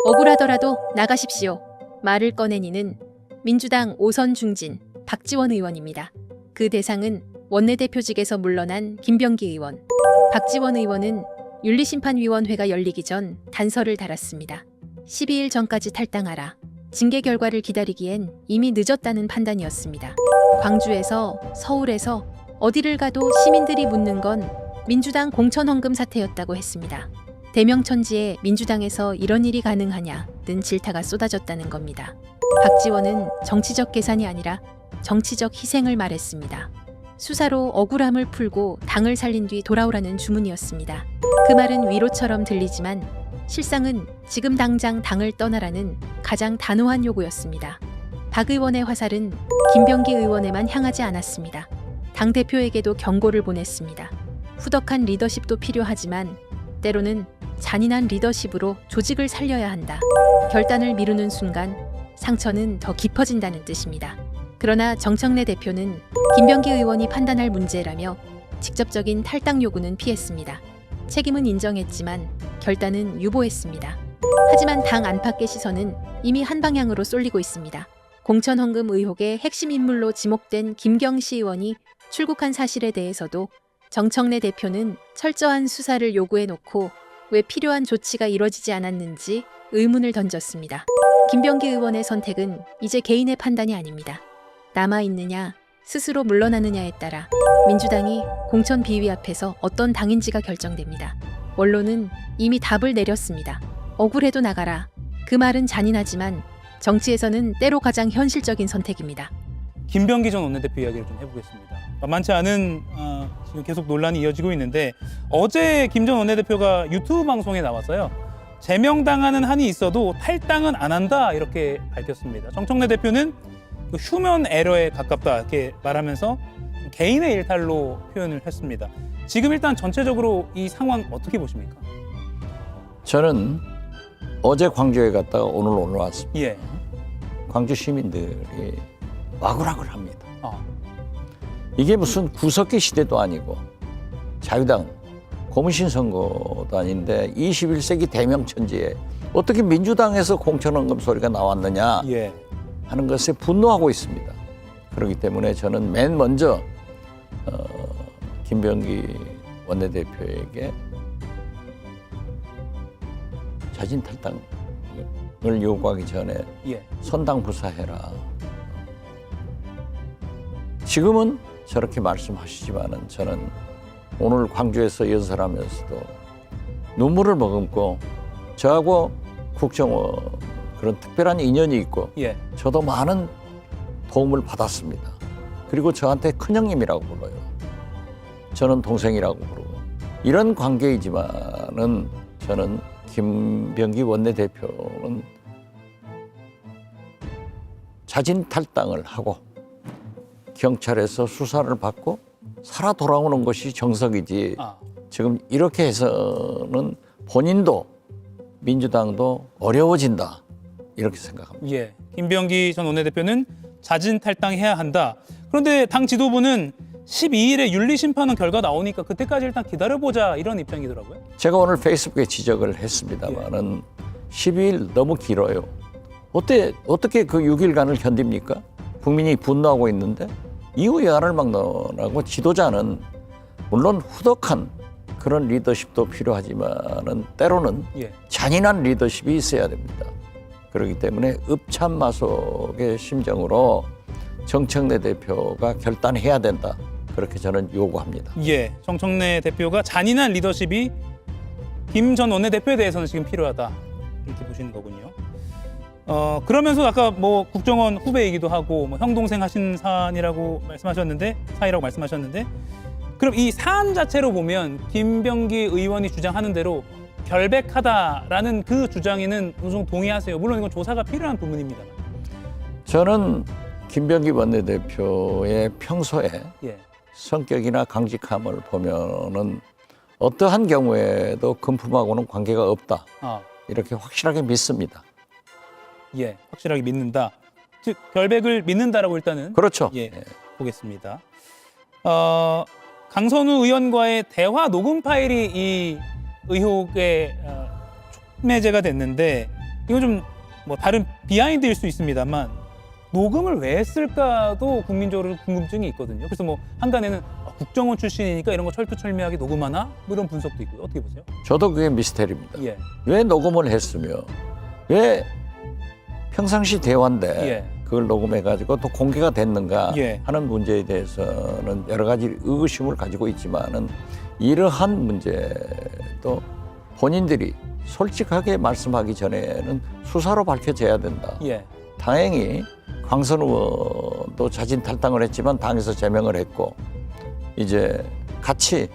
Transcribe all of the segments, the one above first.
억울하더라도 나가십시오. 말을 꺼낸 이는 민주당 5선 중진 박지원 의원입니다. 그 대상은 원내대표직에서 물러난 김병기 의원. 박지원 의원은 윤리심판위원회가 열리기 전 단서를 달았습니다. 12일 전까지 탈당하라. 징계 결과를 기다리기엔 이미 늦었다는 판단이었습니다. 광주에서 서울에서 어디를 가도 시민들이 묻는 건 민주당 공천헌금 사태였다고 했습니다. 대명천지에 민주당에서 이런 일이 가능하냐는 질타가 쏟아졌다는 겁니다. 박지원은 정치적 계산이 아니라 정치적 희생을 말했습니다. 수사로 억울함을 풀고 당을 살린 뒤 돌아오라는 주문이었습니다. 그 말은 위로처럼 들리지만 실상은 지금 당장 당을 떠나라는 가장 단호한 요구였습니다. 박 의원의 화살은 김병기 의원에만 향하지 않았습니다. 당대표에게도 경고를 보냈습니다. 후덕한 리더십도 필요하지만 때로는 잔인한 리더십으로 조직을 살려야 한다. 결단을 미루는 순간 상처는 더 깊어진다는 뜻입니다. 그러나 정청래 대표는 김병기 의원이 판단할 문제라며 직접적인 탈당 요구는 피했습니다. 책임은 인정했지만 결단은 유보했습니다. 하지만 당 안팎의 시선은 이미 한 방향으로 쏠리고 있습니다. 공천헌금 의혹의 핵심 인물로 지목된 김경시 의원이 출국한 사실에 대해서도 정청래 대표는 철저한 수사를 요구해놓고 왜 필요한 조치가 이뤄지지 않았는지 의문을 던졌습니다. 김병기 의원의 선택은 이제 개인의 판단이 아닙니다. 남아있느냐, 스스로 물러나느냐에 따라 민주당이 공천 비위 앞에서 어떤 당인지가 결정됩니다. 원로는 이미 답을 내렸습니다. 억울해도 나가라. 그 말은 잔인하지만 정치에서는 때로 가장 현실적인 선택입니다. 김병기 전 원내대표 이야기를 좀 해보겠습니다. 만만치 않은 지금 계속 논란이 이어지고 있는데 어제 김 전 원내대표가 유튜브 방송에 나왔어요. 제명당하는 한이 있어도 탈당은 안 한다 이렇게 밝혔습니다. 정청래 대표는 휴먼 에러에 가깝다 이렇게 말하면서 개인의 일탈로 표현을 했습니다. 지금 일단 전체적으로 이 상황 어떻게 보십니까? 저는 어제 광주에 갔다가 오늘 올라왔습니다. 예. 광주 시민들이 와글와글 합니다. 어. 이게 무슨 구석기 시대도 아니고 자유당 고문신 선거도 아닌데 21세기 대명천지에 어떻게 민주당에서 공천헌금 소리가 나왔느냐 예. 하는 것에 분노하고 있습니다. 그렇기 때문에 저는 맨 먼저 김병기 원내대표에게 자진 탈당을 요구하기 전에 예. 선당부사해라. 지금은 저렇게 말씀하시지만은 저는 오늘 광주에서 연설하면서도 눈물을 머금고 저하고 국정원 그런 특별한 인연이 있고 예. 저도 많은 도움을 받았습니다. 그리고 저한테 큰형님이라고 불러요. 저는 동생이라고 부르고 이런 관계이지만은 저는 김병기 원내대표는 자진 탈당을 하고 경찰에서 수사를 받고 살아 돌아오는 것이 정석이지 지금 이렇게 해서는 본인도 민주당도 어려워진다 이렇게 생각합니다. 예. 김병기 전 원내대표는 자진 탈당해야 한다. 그런데 당 지도부는 12일에 윤리심판원 결과 나오니까 그때까지 일단 기다려보자 이런 입장이더라고요. 제가 오늘 페이스북에 지적을 했습니다만은 12일 너무 길어요. 어떻게 그 6일간을 견딥니까? 국민이 분노하고 있는데 이후 여하를 막론하고 지도자는 물론 후덕한 그런 리더십도 필요하지만은 때로는 예. 잔인한 리더십이 있어야 됩니다. 그렇기 때문에 읍참마속의 심정으로 정청래 대표가 결단해야 된다. 그렇게 저는 요구합니다. 예. 정청래 대표가 잔인한 리더십이 김 전 원내대표에 대해서는 지금 필요하다. 이렇게 보시는 거군요. 그러면서 아까 뭐 국정원 후배이기도 하고 뭐 형 동생 하신 사이라고 말씀하셨는데 그럼 이 사안 자체로 보면 김병기 의원이 주장하는 대로 결백하다라는 그 주장에는 어느 정도 동의하세요? 물론 이건 조사가 필요한 부분입니다. 저는 김병기 원내대표의 평소에 예. 성격이나 강직함을 보면은 어떠한 경우에도 금품하고는 관계가 없다. 이렇게 확실하게 믿습니다. 예, 확실하게 믿는다. 즉 결백을 믿는다라고 일단은 그렇죠. 예, 보겠습니다. 강선우 의원과의 대화 녹음 파일이 이 의혹의 촉매제가 됐는데 이건 좀 뭐 다른 비하인드일 수 있습니다만 녹음을 왜 했을까도 국민적으로 궁금증이 있거든요. 그래서 뭐 한간에는 국정원 출신이니까 이런 거 철두철미하게 녹음하나? 뭐 이런 분석도 있고요. 어떻게 보세요? 저도 그게 미스테리입니다. 예. 왜 녹음을 했으며 왜 평상시 대화인데 예. 그걸 녹음해가지고 또 공개가 됐는가 예. 하는 문제에 대해서는 여러 가지 의구심을 가지고 있지만은 이러한 문제도 본인들이 솔직하게 말씀하기 전에는 수사로 밝혀져야 된다. 예. 다행히 광선 의원도 자진 탈당을 했지만 당에서 제명을 했고 이제 같이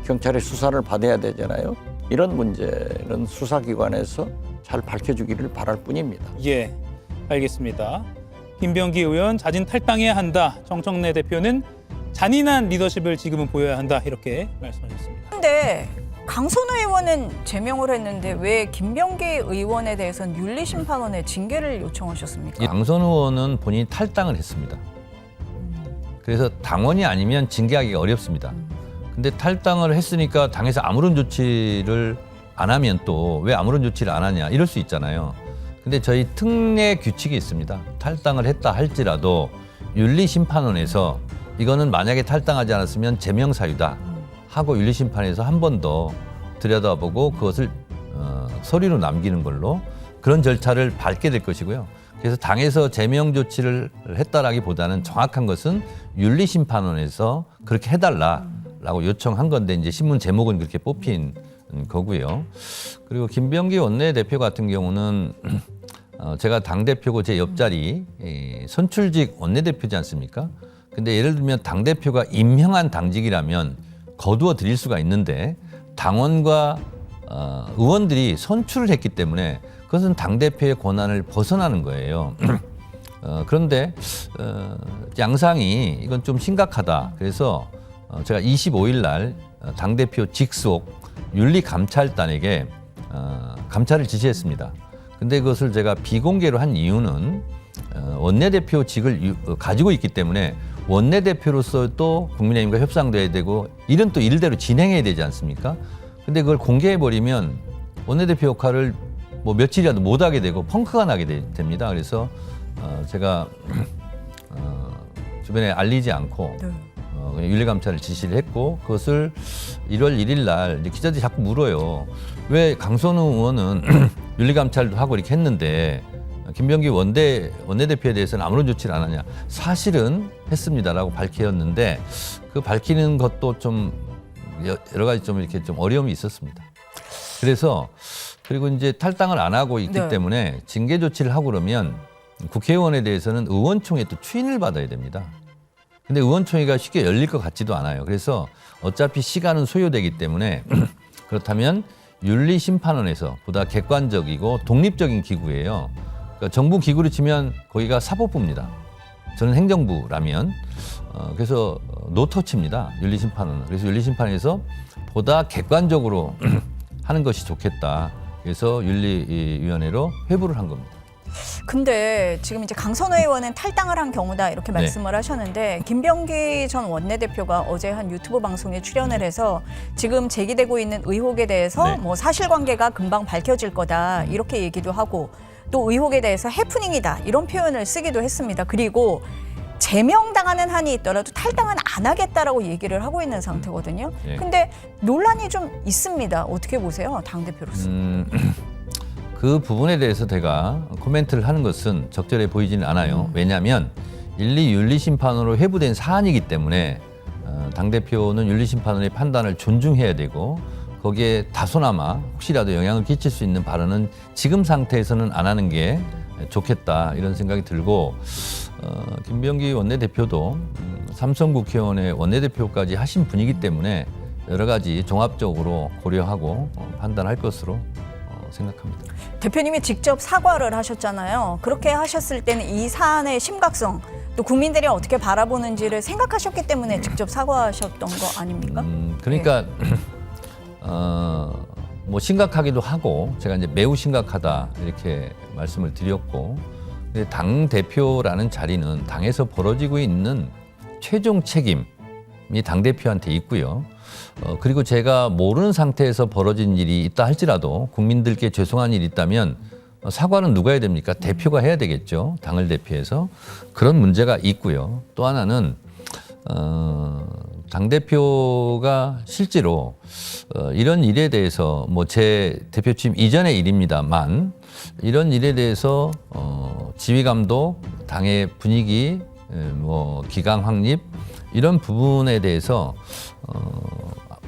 경찰의 수사를 받아야 되잖아요. 이런 문제는 수사기관에서 잘 밝혀주기를 바랄 뿐입니다. 예. 알겠습니다. 김병기 의원 자진 탈당해야 한다. 정청래 대표는 잔인한 리더십을 지금은 보여야 한다. 이렇게 말씀하셨습니다. 근데 강선우 의원은 제명을 했는데 왜 김병기 의원에 대해서는 윤리심판원에 징계를 요청하셨습니까? 강선 의원은 본인이 탈당을 했습니다. 그래서 당원이 아니면 징계하기가 어렵습니다. 근데 탈당을 했으니까 당에서 아무런 조치를 안 하면 또 왜 아무런 조치를 안 하냐 이럴 수 있잖아요. 근데 저희 특례 규칙이 있습니다. 탈당을 했다 할지라도 윤리심판원에서 이거는 만약에 탈당하지 않았으면 제명 사유다 하고 윤리심판에서 한 번 더 들여다보고 그것을 서류로 남기는 걸로 그런 절차를 밟게 될 것이고요. 그래서 당에서 제명 조치를 했다라기보다는 정확한 것은 윤리심판원에서 그렇게 해달라라고 요청한 건데 이제 신문 제목은 그렇게 뽑힌 거고요. 그리고 김병기 원내대표 같은 경우는 제가 당대표고 제 옆자리 선출직 원내대표지 않습니까? 근데 예를 들면 당대표가 임명한 당직이라면 거두어 드릴 수가 있는데 당원과 의원들이 선출을 했기 때문에 그것은 당대표의 권한을 벗어나는 거예요. 그런데 양상이 이건 좀 심각하다. 그래서 제가 25일 날 당대표 직속 윤리감찰단에게 감찰을 지시했습니다. 근데 그것을 제가 비공개로 한 이유는 원내대표직을 가지고 있기 때문에 원내대표로서 또 국민의힘과 협상돼야 되고 일은 또 일대로 진행해야 되지 않습니까? 근데 그걸 공개해버리면 원내대표 역할을 뭐 며칠이라도 못하게 되고 펑크가 나게 됩니다. 그래서 제가 주변에 알리지 않고 그냥 윤리감찰을 지시를 했고 그것을 1월 1일 날 기자들이 자꾸 물어요. 왜 강선우 의원은 윤리감찰도 하고 이렇게 했는데 김병기 원내대표에 대해서는 아무런 조치를 안 하냐. 사실은 했습니다라고 밝혔는데 그 밝히는 것도 좀 여러 가지 좀 이렇게 좀 어려움이 있었습니다. 그래서 그리고 이제 탈당을 안 하고 있기 네. 때문에 징계 조치를 하고 그러면 국회의원에 대해서는 의원총회 또 추인을 받아야 됩니다. 근데 의원총회가 쉽게 열릴 것 같지도 않아요. 그래서 어차피 시간은 소요되기 때문에 그렇다면 윤리심판원에서 보다 객관적이고 독립적인 기구예요. 그러니까 정부 기구로 치면 거기가 사법부입니다. 저는 행정부라면 그래서 노터치입니다. 윤리심판원은. 그래서 윤리심판에서 보다 객관적으로 하는 것이 좋겠다. 그래서 윤리위원회로 회부를 한 겁니다. 근데 지금 이제 강선우 의원은 탈당을 한 경우다 이렇게 말씀을 하셨는데 김병기 전 원내대표가 어제 한 유튜브 방송에 출연을 해서 지금 제기되고 있는 의혹에 대해서 네. 뭐 사실관계가 금방 밝혀질 거다 이렇게 얘기도 하고 또 의혹에 대해서 해프닝이다 이런 표현을 쓰기도 했습니다. 그리고 제명당하는 한이 있더라도 탈당은 안 하겠다라고 얘기를 하고 있는 상태거든요. 예. 근데 논란이 좀 있습니다. 어떻게 보세요? 당대표로서. 그 부분에 대해서 제가 코멘트를 하는 것은 적절해 보이지는 않아요. 왜냐하면 윤리심판으로 회부된 사안이기 때문에 당대표는 윤리심판원의 판단을 존중해야 되고 거기에 다소나마 혹시라도 영향을 끼칠 수 있는 발언은 지금 상태에서는 안 하는 게 좋겠다 이런 생각이 들고 김병기 원내대표도 삼성 국회의원의 원내대표까지 하신 분이기 때문에 여러 가지 종합적으로 고려하고 판단할 것으로 생각합니다. 대표님이 직접 사과를 하셨잖아요. 그렇게 하셨을 때는 이 사안의 심각성 또 국민들이 어떻게 바라보는지를 생각하셨기 때문에 직접 사과하셨던 거 아닙니까? 그러니까 뭐 심각하기도 하고 제가 이제 매우 심각하다 이렇게 말씀을 드렸고 근데 당 대표라는 자리는 당에서 벌어지고 있는 최종 책임이 당 대표한테 있고요. 그리고 제가 모르는 상태에서 벌어진 일이 있다 할지라도 국민들께 죄송한 일이 있다면 사과는 누가 해야 됩니까? 대표가 해야 되겠죠. 당을 대표해서. 그런 문제가 있고요. 또 하나는 당대표가 실제로 이런 일에 대해서 뭐 제 대표 취임 이전의 일입니다만 이런 일에 대해서 지휘감독, 당의 분위기, 뭐 기강 확립 이런 부분에 대해서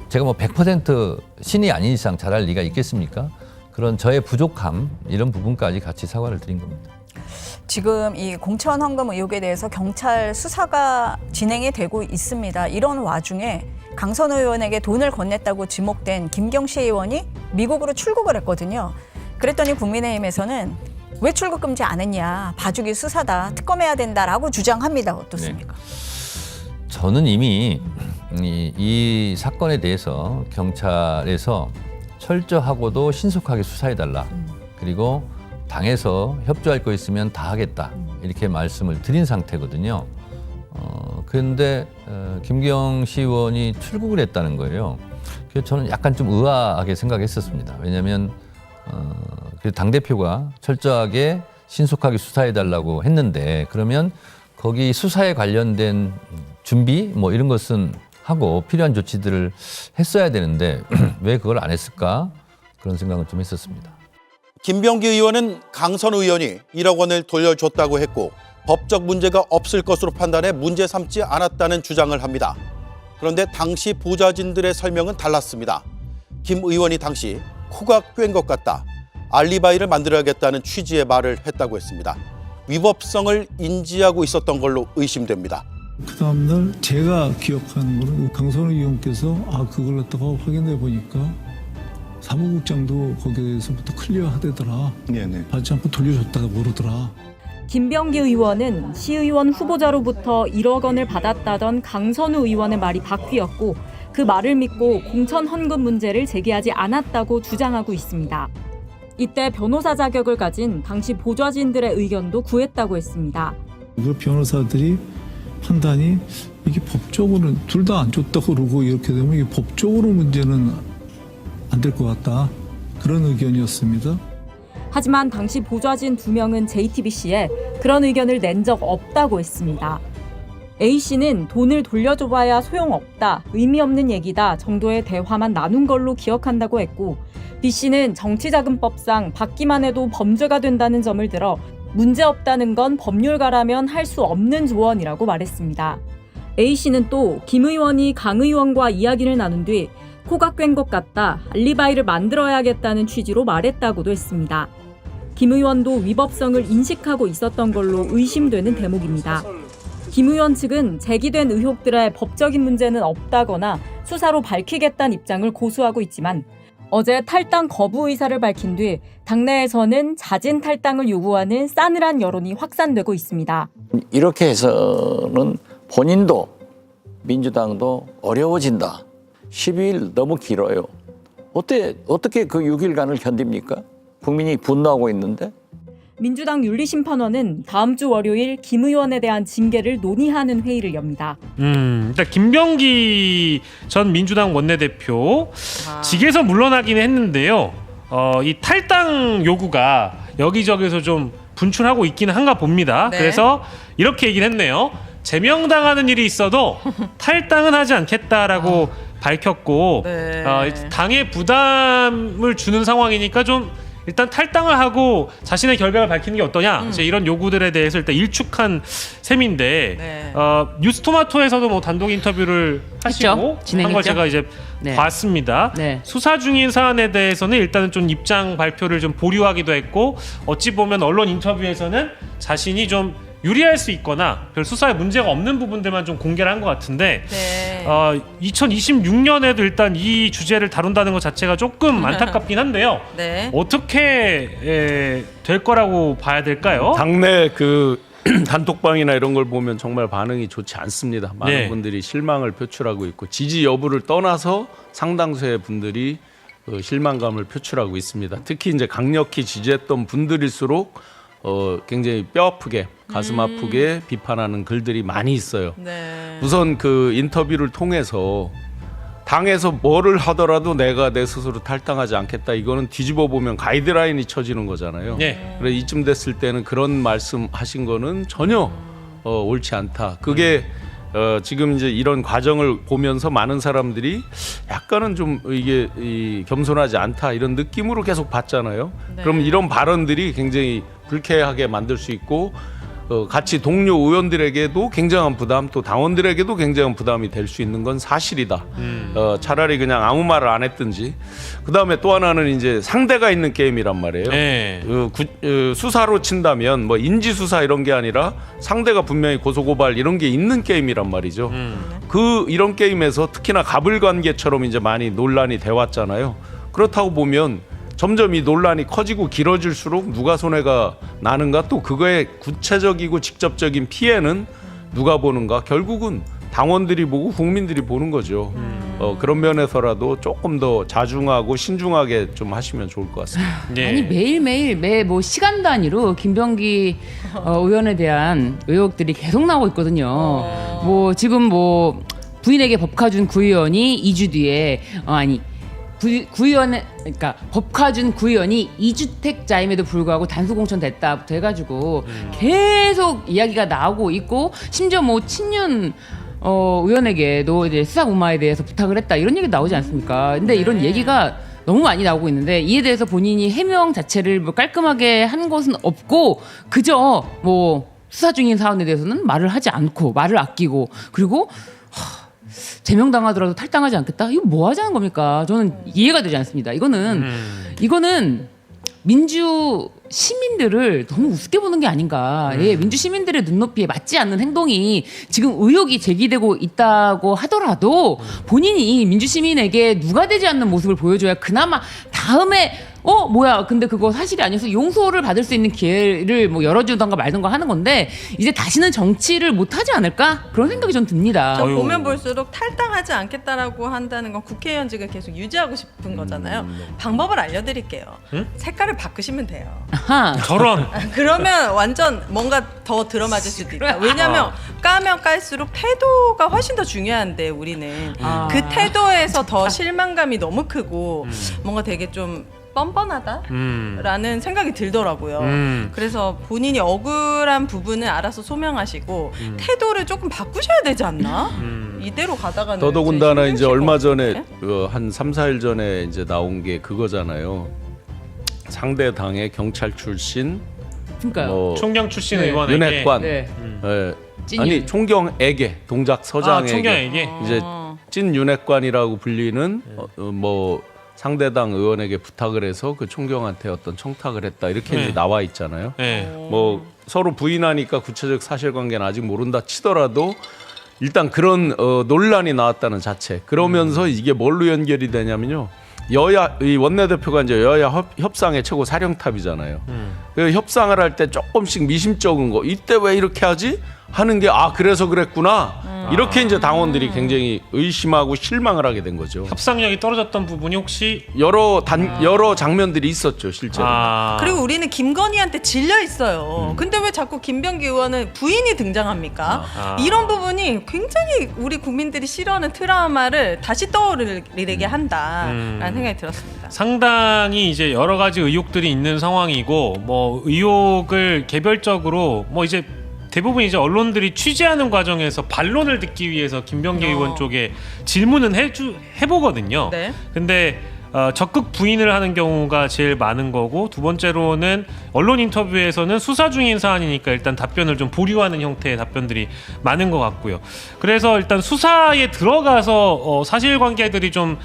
제가 뭐 100% 신이 아닌 이상 잘할 리가 있겠습니까? 그런 저의 부족함 이런 부분까지 같이 사과를 드린 겁니다. 지금 이 공천 헌금 의혹에 대해서 경찰 수사가 진행이 되고 있습니다. 이런 와중에 강선 의원에게 돈을 건넸다고 지목된 김경시 의원이 미국으로 출국을 했거든요. 그랬더니 국민의힘에서는 왜 출국 금지 안 했냐, 봐주기 수사다, 특검해야 된다라고 주장합니다. 어떻습니까? 저는 이미 이 사건에 대해서 경찰에서 철저하고도 신속하게 수사해달라. 그리고 당에서 협조할 거 있으면 다 하겠다. 이렇게 말씀을 드린 상태거든요. 그런데 김경시 의원이 출국을 했다는 거예요. 그래서 저는 약간 좀 의아하게 생각했었습니다. 왜냐하면 당대표가 철저하게 신속하게 수사해달라고 했는데 그러면 거기 수사에 관련된 준비 뭐 이런 것은 하고 필요한 조치들을 했어야 되는데 왜 그걸 안 했을까 그런 생각을 좀 했었습니다. 김병기 의원은 강선 의원이 1억 원을 돌려줬다고 했고 법적 문제가 없을 것으로 판단해 문제 삼지 않았다는 주장을 합니다. 그런데 당시 보좌진들의 설명은 달랐습니다. 김 의원이 당시 코가 꿰인 것 같다. 알리바이를 만들어야겠다는 취지의 말을 했다고 했습니다. 위법성을 인지하고 있었던 걸로 의심됩니다. 그 다음날 제가 기억하는 거는 강선우 의원께서 그걸 갖다가 확인해 보니까 사무국장도 거기에 대해서부터 클리어하대더라. 네네. 받지 않고 돌려줬다고 그러더라. 김병기 의원은 시의원 후보자로부터 1억 원을 받았다던 강선우 의원의 말이 바뀌었고 그 말을 믿고 공천 헌금 문제를 제기하지 않았다고 주장하고 있습니다. 이때 변호사 자격을 가진 당시 보좌진들의 의견도 구했다고 했습니다. 그 변호사들이 판단이 이게 법적으로는 둘 다 안 줬다고 그러고 이렇게 되면 이게 법적으로 문제는 안 될 것 같다. 그런 의견이었습니다. 하지만 당시 보좌진 2명은 JTBC에 그런 의견을 낸 적 없다고 했습니다. A씨는 돈을 돌려줘봐야 소용없다, 의미 없는 얘기다 정도의 대화만 나눈 걸로 기억한다고 했고 B씨는 정치자금법상 받기만 해도 범죄가 된다는 점을 들어 문제없다는 건 법률가라면 할 수 없는 조언이라고 말했습니다. A씨는 또 김 의원이 강 의원과 이야기를 나눈 뒤 코가 꿰인 것 같다, 알리바이를 만들어야겠다는 취지로 말했다고도 했습니다. 김 의원도 위법성을 인식하고 있었던 걸로 의심되는 대목입니다. 김 의원 측은 제기된 의혹들의 법적인 문제는 없다거나 수사로 밝히겠다는 입장을 고수하고 있지만 어제 탈당 거부 의사를 밝힌 뒤 당내에서는 자진 탈당을 요구하는 싸늘한 여론이 확산되고 있습니다. 이렇게 해서는 본인도 민주당도 어려워진다. 12일 너무 길어요. 어떻게 그 6일간을 견딥니까? 국민이 분노하고 있는데. 민주당 윤리심판원은 다음 주 월요일 김 의원에 대한 징계를 논의하는 회의를 엽니다. 일단 김병기 전 민주당 원내대표 직에서 물러나긴 했는데요. 이 탈당 요구가 여기저기서 좀 분출하고 있기는 한가 봅니다. 네. 그래서 이렇게 얘기를 했네요. 제명당하는 일이 있어도 탈당은 하지 않겠다라고 밝혔고 네. 당에 부담을 주는 상황이니까 좀 일단 탈당을 하고 자신의 결백을 밝히는 게 어떠냐 이제 이런 요구들에 대해서 일단 일축한 셈인데 네. 뉴스토마토에서도 뭐 단독 인터뷰를 하시고 한 걸 제가 이제 네. 봤습니다. 네. 수사 중인 사안에 대해서는 일단은 좀 입장 발표를 좀 보류하기도 했고 어찌 보면 언론 인터뷰에서는 자신이 좀 유리할 수 있거나 별 수사에 문제가 없는 부분들만 좀 공개를 한 것 같은데 네. 2026년에도 일단 이 주제를 다룬다는 것 자체가 조금 안타깝긴 한데요. 네. 어떻게 될 거라고 봐야 될까요? 당내 그 단톡방이나 이런 걸 보면 정말 반응이 좋지 않습니다. 많은 네. 분들이 실망을 표출하고 있고 지지 여부를 떠나서 상당수의 분들이 실망감을 표출하고 있습니다. 특히 이제 강력히 지지했던 분들일수록 굉장히 뼈 아프게 가슴 아프게 비판하는 글들이 많이 있어요. 네. 우선 그 인터뷰를 통해서 당에서 뭐를 하더라도 내가 내 스스로 탈당하지 않겠다. 이거는 뒤집어 보면 가이드라인이 쳐지는 거잖아요. 네. 그래 이쯤 됐을 때는 그런 말씀하신 거는 전혀 옳지 않다. 그게 지금 이제 이런 과정을 보면서 많은 사람들이 약간은 좀 이게 겸손하지 않다 이런 느낌으로 계속 봤잖아요. 네. 그럼 이런 발언들이 굉장히 불쾌하게 만들 수 있고 같이 동료 의원들에게도 굉장한 부담, 또 당원들에게도 굉장한 부담이 될 수 있는 건 사실이다. 차라리 그냥 아무 말을 안 했든지. 그 다음에 또 하나는 이제 상대가 있는 게임이란 말이에요. 네. 수사로 친다면 뭐 인지 수사 이런 게 아니라 상대가 분명히 고소고발 이런 게 있는 게임이란 말이죠. 이런 게임에서 특히나 가불관계처럼 이제 많이 논란이 돼 왔잖아요. 그렇다고 보면 점점 이 논란이 커지고 길어질수록 누가 손해가 나는가, 또 그거의 구체적이고 직접적인 피해는 누가 보는가, 결국은 당원들이 보고 국민들이 보는 거죠. 그런 면에서라도 조금 더 자중하고 신중하게 좀 하시면 좋을 것 같습니다. 네. 아니 매일매일 뭐 시간 단위로 김병기 의원에 대한 의혹들이 계속 나오고 있거든요. 뭐 지금 뭐 부인에게 법카준 구의원이 2주 뒤에 구의원에, 그러니까 법카준 구의원이 2주택자임에도 불구하고 단수공천 됐다부터 해가지고 계속 이야기가 나오고 있고, 심지어 뭐 친윤 의원에게도 이제 수사 무마에 대해서 부탁을 했다 이런 얘기 나오지 않습니까? 근데 이런 얘기가 너무 많이 나오고 있는데 이에 대해서 본인이 해명 자체를 뭐 깔끔하게 한 것은 없고, 그저 뭐 수사 중인 사안에 대해서는 말을 하지 않고 말을 아끼고, 그리고 제명당하더라도 탈당하지 않겠다? 이거 뭐 하자는 겁니까? 저는 이해가 되지 않습니다. 이거는 민주 시민들을 너무 우습게 보는 게 아닌가. 예, 민주 시민들의 눈높이에 맞지 않는 행동이 지금 의혹이 제기되고 있다고 하더라도 본인이 민주 시민에게 누가 되지 않는 모습을 보여줘야 그나마 다음에 뭐야, 근데 그거 사실이 아니어서 용서를 받을 수 있는 기회를 뭐 열어주던가 말던가 하는 건데, 이제 다시는 정치를 못하지 않을까? 그런 생각이 좀 듭니다. 저 보면 볼수록 탈당하지 않겠다라고 한다는 건 국회의원직을 계속 유지하고 싶은 거잖아요. 방법을 알려드릴게요. 색깔을 바꾸시면 돼요. 아하. 저런. 그러면 완전 뭔가 더 들어맞을 수도 있다. 왜냐하면 까면 깔수록 태도가 훨씬 더 중요한데, 우리는 그 태도에서 더 실망감이 너무 크고 뭔가 되게 좀 뻔뻔하다라는 생각이 들더라고요. 그래서 본인이 억울한 부분을 알아서 소명하시고 태도를 조금 바꾸셔야 되지 않나? 이대로 가다가는 더더군다나 이제 얼마 전에 한 3, 4일 전에 이제 나온 게 그거잖아요. 상대 당의 경찰 출신, 그러니까요. 총경 출신 네. 의원에게 윤핵관, 네. 아니 총경에게 동작서장에게 총경에게 이제 찐 윤핵관이라고 불리는 뭐 상대당 의원에게 부탁을 해서 그 총경한테 어떤 청탁을 했다 이렇게 이제 나와 있잖아요. 네. 뭐 서로 부인하니까 구체적 사실관계는 아직 모른다 치더라도 일단 그런 논란이 나왔다는 자체. 그러면서 이게 뭘로 연결이 되냐면요. 이 원내대표가 이제 여야 협상의 최고 사령탑이잖아요. 그 협상을 할 때 조금씩 미심쩍은 거, 이때 왜 이렇게 하지? 하는 게 그래서 그랬구나. 이렇게 이제 당원들이 굉장히 의심하고 실망을 하게 된 거죠. 협상력이 떨어졌던 부분이 혹시 여러 장면들이 있었죠, 실제로. 그리고 우리는 김건희한테 질려 있어요. 근데 왜 자꾸 김병기 의원은 부인이 등장합니까? 이런 부분이 굉장히 우리 국민들이 싫어하는 트라우마를 다시 떠오르게 한다라는 생각이 들었습니다. 상당히 이제 여러 가지 의혹들이 있는 상황이고, 뭐 의혹을 개별적으로 뭐 이제 대부분 이제 언론들이 취재하는 과정에서 반론을 듣기 위해서 김병기 의원 쪽에 질문은 해보거든요. 네. 근데 적극 부인을 하는 경우가 제일 많은 거고, 두 번째로는 언론 인터뷰에서는 수사 중인 사안이니까 일단 답변을 좀 보류하는 형태의 답변들이 많은 것 같고요. 그래서 일단 수사에 들어가서 사실관계들이 좀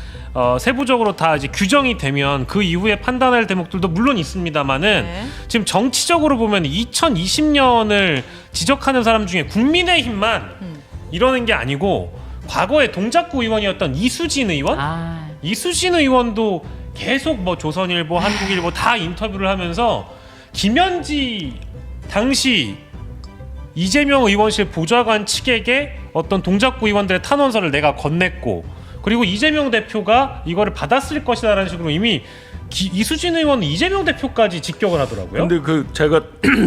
세부적으로 다 이제 규정이 되면 그 이후에 판단할 대목들도 물론 있습니다만은 지금 정치적으로 보면 2020년을 지적하는 사람 중에 국민의힘만 이러는 게 아니고, 과거에 동작구 의원이었던 이수진 의원, 이수진 의원도 계속 뭐 조선일보, 한국일보 다 인터뷰를 하면서 김현지 당시 이재명 의원실 보좌관 측에게 어떤 동작구 의원들의 탄원서를 내가 건넸고, 그리고 이재명 대표가 이거를 받았을 것이다라는 식으로 이미 이수진 의원은 이재명 대표까지 직격을 하더라고요. 근데 제가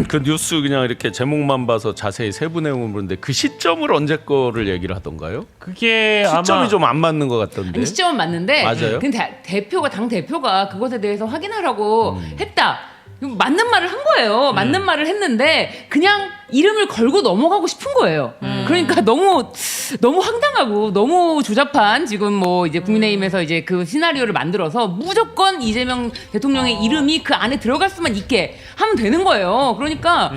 그 뉴스 그냥 이렇게 제목만 봐서 자세히 세부 내용을 보는데 그 시점을 언제 거를 얘기를 하던가요? 그게 시점이 아마 좀 안 맞는 것 같던데. 아니, 시점은 맞는데 맞아요? 근데 당 대표가 그것에 대해서 확인하라고 했다. 맞는 말을 한 거예요. 맞는 말을 했는데 그냥 이름을 걸고 넘어가고 싶은 거예요. 그러니까 너무 황당하고 너무 조잡한 지금 뭐 이제 국민의힘에서 이제 그 시나리오를 만들어서 무조건 이재명 대통령의 이름이 그 안에 들어갈 수만 있게 하면 되는 거예요. 그러니까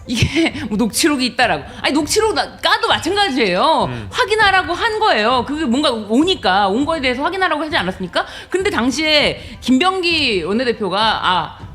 이게 뭐 녹취록이 있다라고. 아니 녹취록 까도 마찬가지예요. 확인하라고 한 거예요. 그게 뭔가 온 거에 대해서 확인하라고 하지 않았습니까? 근데 당시에 김병기 원내대표가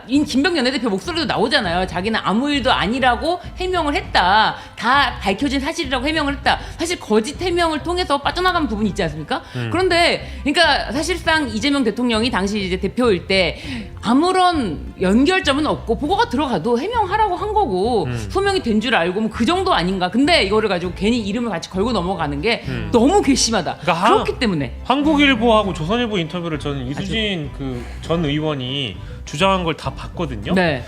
김병기 원내대표 목소리도 나오잖아요. 자기는 아무 일도 아니라고 해명을 했다. 다 밝혀진 사실이라고 해명을 했다. 사실 거짓 해명을 통해서 빠져나간 부분이 있지 않습니까? 그런데 그러니까 사실상 이재명 대통령이 당시 이제 대표일 때 아무런 연결점은 없고 보고가 들어가도 해명하라고 한 거고 소명이 된 줄 알고 뭐 그 정도 아닌가. 근데 이거를 가지고 괜히 이름을 같이 걸고 넘어가는 게 너무 괘씸하다. 그러니까 그렇기 때문에 한국일보하고 조선일보 인터뷰를 저는 이수진 그 전 의원이 주장한 걸 다 봤거든요. 네.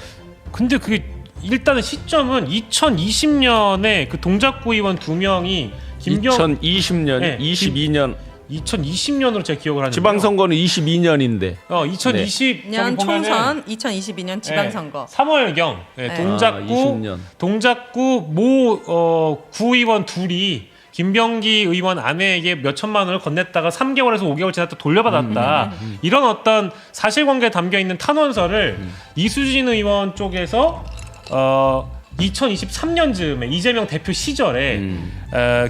근데 그게 일단은 시점은 2020년에 그 동작구 의원 2명이 2020년, 네, 22년 2020년으로 제가 기억을 하는데 지방선거는 22년인데 2020년 총선 2022년 지방선거 3월경 동작구 모 구의원 둘이 김병기 의원 아내에게 몇 천만 원을 건넸다가 3개월에서 5개월 지났다 돌려받았다. 이런 어떤 사실관계에 담겨있는 탄원서를 이수진 의원 쪽에서 2023년쯤에 이재명 대표 시절에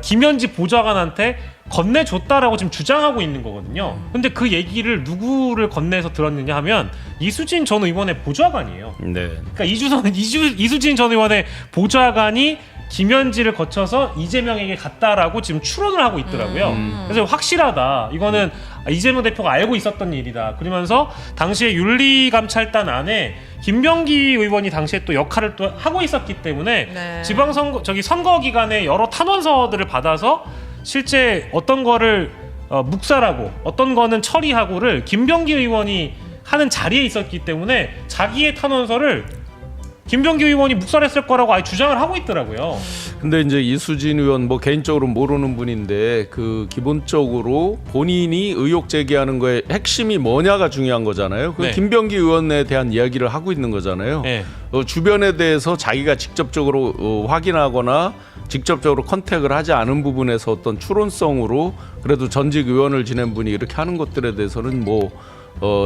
김현지 보좌관한테 건네줬다라고 지금 주장하고 있는 거거든요. 근데 그 얘기를 누구를 건네서 들었느냐 하면 이수진 전 의원의 보좌관이에요. 네. 그러니까 이수진 전 의원의 보좌관이 김현지를 거쳐서 이재명에게 갔다라고 지금 추론을 하고 있더라고요. 그래서 확실하다. 이거는 이재명 대표가 알고 있었던 일이다. 그러면서 당시에 윤리감찰단 안에 김병기 의원이 당시에 또 역할을 또 하고 있었기 때문에 지방선거 선거 기간에 여러 탄원서들을 받아서 실제 어떤 거를 묵살하고 어떤 거는 처리하고를 김병기 의원이 하는 자리에 있었기 때문에 자기의 탄원서를 김병기 의원이 묵살했을 거라고 아예 주장을 하고 있더라고요. 근데 이제 이수진 의원 뭐 개인적으로 모르는 분인데 그 기본적으로 본인이 의혹 제기하는 거에 핵심이 뭐냐가 중요한 거잖아요. 그 네. 김병기 의원에 대한 이야기를 하고 있는 거잖아요. 네. 주변에 대해서 자기가 직접적으로 확인하거나 직접적으로 컨택을 하지 않은 부분에서 어떤 추론성으로 그래도 전직 의원을 지낸 분이 이렇게 하는 것들에 대해서는 뭐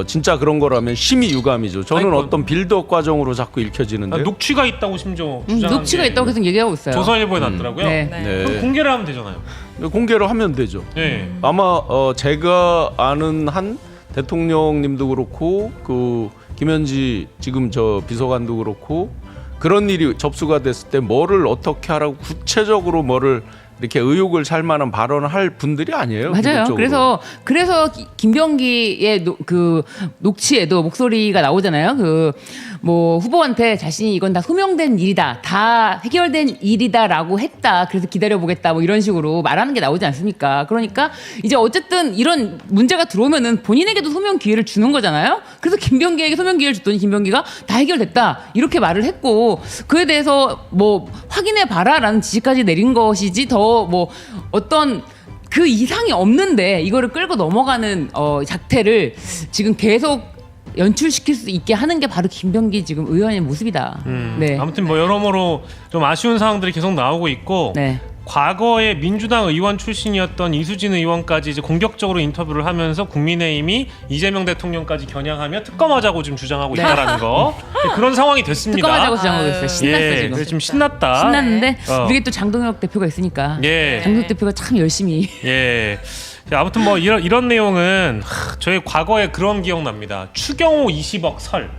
진짜 그런 거라면 심히 유감이죠. 저는 어떤 빌드업 과정으로 자꾸 읽혀지는데요. 녹취가 있다고 심지어 주장한 녹취가 있다고 계속 얘기하고 있어요. 조선일보에 났더라고요. 네. 그럼 공개를 하면 되잖아요. 공개를 하면 되죠. 네. 아마 제가 아는 한 대통령님도 그렇고 그 김현지 지금 저 비서관도 그렇고 그런 일이 접수가 됐을 때 뭐를 어떻게 하라고 구체적으로 뭐를 이렇게 의혹을 살 만한 발언을 할 분들이 아니에요. 맞아요. 기본적으로. 그래서 김병기의 그 녹취에도 목소리가 나오잖아요. 그 뭐 후보한테 자신이 이건 다 소명된 일이다, 다 해결된 일이다라고 했다. 그래서 기다려보겠다. 뭐 이런 식으로 말하는 게 나오지 않습니까? 그러니까 이제 어쨌든 이런 문제가 들어오면은 본인에게도 소명 기회를 주는 거잖아요. 그래서 김병기에게 소명 기회를 줬더니 김병기가 다 해결됐다 이렇게 말을 했고 그에 대해서 뭐 확인해 봐라라는 지시까지 내린 것이지 더 뭐 어떤 그 이상이 없는데 이거를 끌고 넘어가는 작태를 지금 계속 연출시킬 수 있게 하는 게 바로 김병기 지금 의원의 모습이다. 네. 아무튼 뭐 여러모로 좀 아쉬운 상황들이 계속 나오고 있고 네. 과거에 민주당 의원 출신이었던 이수진 의원까지 이제 공격적으로 인터뷰를 하면서 국민의힘이 이재명 대통령까지 겨냥하며 특검하자고 지금 주장하고 있다라는 거 그런 상황이 됐습니다. 특검하자고 주장하고 있어요. 신났어 지금. 그래서 지금 신났다. 신났는데 우리게 또 장동혁 대표가 있으니까 장동혁 대표가 참 열심히. 자, 아무튼 뭐 이런 내용은 저희 과거에 그런 기억납니다. 추경호 20억 설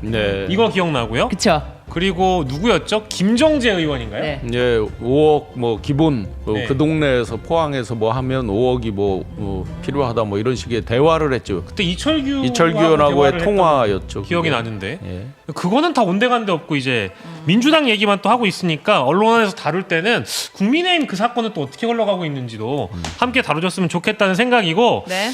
이거 기억나고요. 그렇죠. 그리고 누구였죠? 김정재 의원인가요? 네. 예, 5억 뭐 기본 네. 그 동네에서 포항에서 뭐 하면 5억이 뭐 필요하다 뭐 이런 식의 대화를 했죠. 그때 이철규 의원하고의 통화였죠. 기억이 그게. 나는데 예. 그거는 다 온데간데 없고 이제 민주당 얘기만 또 하고 있으니까 언론에서 다룰 때는 국민의힘 그 사건은 또 어떻게 흘러가고 있는지도 함께 다뤄줬으면 좋겠다는 생각이고 네.